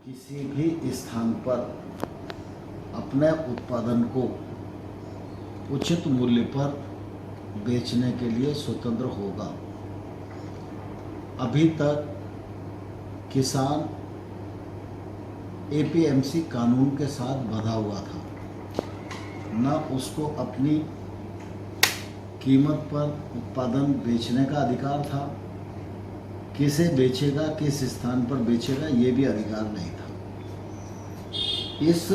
किसी भी स्थान पर अपने उत्पादन को उचित मूल्य पर बेचने के लिए स्वतंत्र होगा। अभी तक किसान एपीएमसी कानून के साथ बंधा हुआ था, न उसको अपनी कीमत पर उत्पादन बेचने का अधिकार था, किसे बेचेगा, किस स्थान पर बेचेगा, ये भी अधिकार नहीं था। इस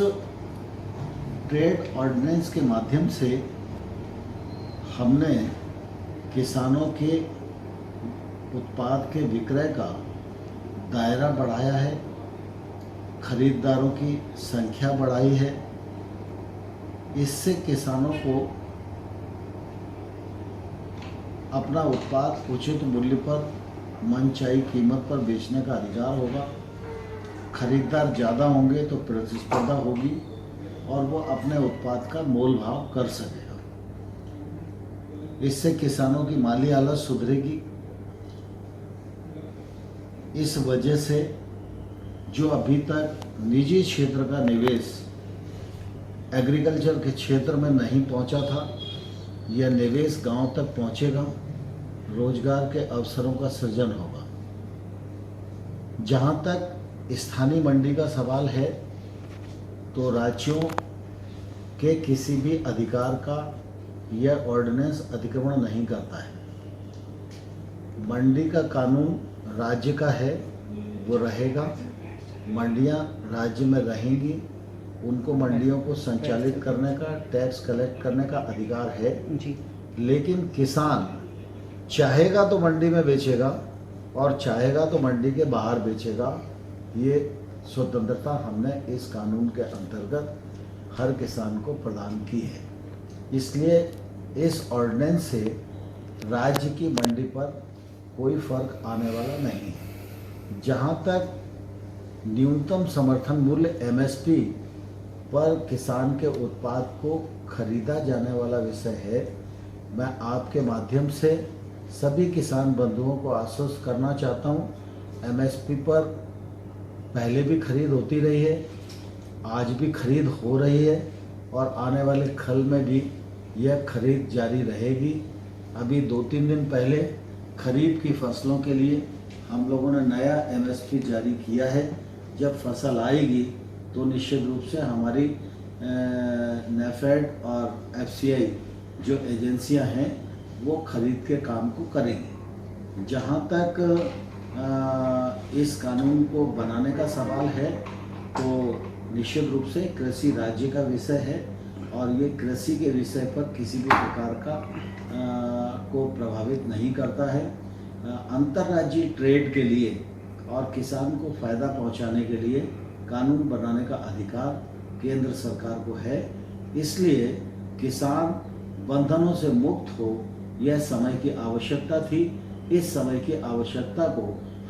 ट्रेड ऑर्डिनेंस के माध्यम से हमने किसानों के उत्पाद के विक्रय का दायरा बढ़ाया है, खरीदारों की संख्या बढ़ाई है। इससे किसानों को अपना उत्पाद उचित मूल्य पर मनचाही कीमत पर बेचने का अधिकार होगा। खरीदार ज़्यादा होंगे तो प्रतिस्पर्धा होगी और वो अपने उत्पाद का मोल भाव कर सकेगा। इससे किसानों की माली हालत सुधरेगी। इस वजह से जो अभी तक निजी क्षेत्र का निवेश एग्रीकल्चर के क्षेत्र में नहीं पहुंचा था, यह निवेश गांव तक पहुंचेगा, रोजगार के अवसरों का सृजन होगा। जहां तक स्थानीय मंडी का सवाल है, तो राज्यों के किसी भी अधिकार का यह ऑर्डिनेंस अतिक्रमण नहीं करता है। मंडी का कानून राज्य का है, वो रहेगा। मंडियां राज्य में रहेंगी, उनको मंडियों को संचालित करने का, टैक्स कलेक्ट करने का अधिकार है जी। लेकिन किसान चाहेगा तो मंडी में बेचेगा और चाहेगा तो मंडी के बाहर बेचेगा। ये स्वतंत्रता हमने इस कानून के अंतर्गत हर किसान को प्रदान की है। इसलिए इस ऑर्डिनेंस से राज्य की मंडी पर कोई फर्क आने वाला नहीं है। जहाँ तक न्यूनतम समर्थन मूल्य एमएसपी पर किसान के उत्पाद को खरीदा जाने वाला विषय है, मैं आपके माध्यम से सभी किसान बंधुओं को आश्वस्त करना चाहता हूँ। एमएसपी पर पहले भी खरीद होती रही है, आज भी खरीद हो रही है और आने वाले खल में भी यह खरीद जारी रहेगी। अभी 2-3 दिन पहले खरीफ की फसलों के लिए हम लोगों ने नया एमएसपी जारी किया है। जब फसल आएगी तो निश्चित रूप से हमारी नेफेड और एफसीआई जो एजेंसियां हैं वो खरीद के काम को करेंगी। जहां तक इस कानून को बनाने का सवाल है, तो निश्चित रूप से कृषि राज्य का विषय है और ये कृषि के विषय पर किसी भी प्रकार का को प्रभावित नहीं करता है। अंतर्राज्यीय ट्रेड के लिए और किसान को फ़ायदा पहुंचाने के लिए कानून बनाने का अधिकार केंद्र सरकार को है। इसलिए किसान बंधनों से मुक्त हो, यह समय की आवश्यकता थी। इस समय की आवश्यकता को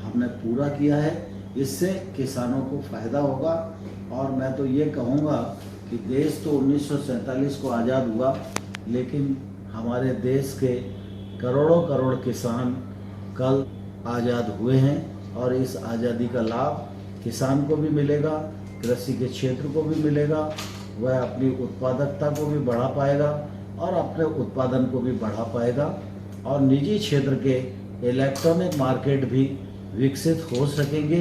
हमने पूरा किया है। इससे किसानों को फ़ायदा होगा। और मैं तो ये कहूँगा कि देश तो 1947 को आज़ाद हुआ, लेकिन हमारे देश के करोड़ों करोड़ किसान कल आज़ाद हुए हैं और इस आज़ादी का लाभ किसान को भी मिलेगा, कृषि के क्षेत्र को भी मिलेगा। वह अपनी उत्पादकता को भी बढ़ा पाएगा और अपने उत्पादन को भी बढ़ा पाएगा और निजी क्षेत्र के इलेक्ट्रॉनिक मार्केट भी विकसित हो सकेंगे।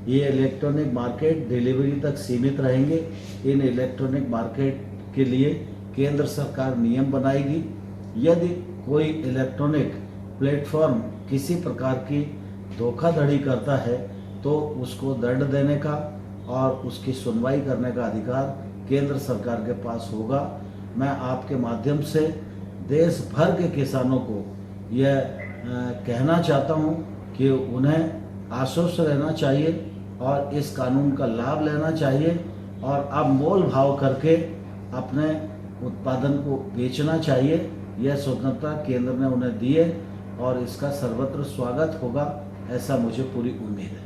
ये इलेक्ट्रॉनिक मार्केट डिलीवरी तक सीमित रहेंगे। इन इलेक्ट्रॉनिक मार्केट के लिए केंद्र सरकार नियम बनाएगी। यदि कोई इलेक्ट्रॉनिक प्लेटफॉर्म किसी प्रकार की धोखाधड़ी करता है तो उसको दंड देने का और उसकी सुनवाई करने का अधिकार केंद्र सरकार के पास होगा। मैं आपके माध्यम से देश भर के किसानों को यह कहना चाहता हूं कि उन्हें आश्वस्त रहना चाहिए और इस कानून का लाभ लेना चाहिए और अब मोल भाव करके अपने उत्पादन को बेचना चाहिए। यह स्वतंत्रता केंद्र ने उन्हें दी है और इसका सर्वत्र स्वागत होगा, ऐसा मुझे पूरी उम्मीद है।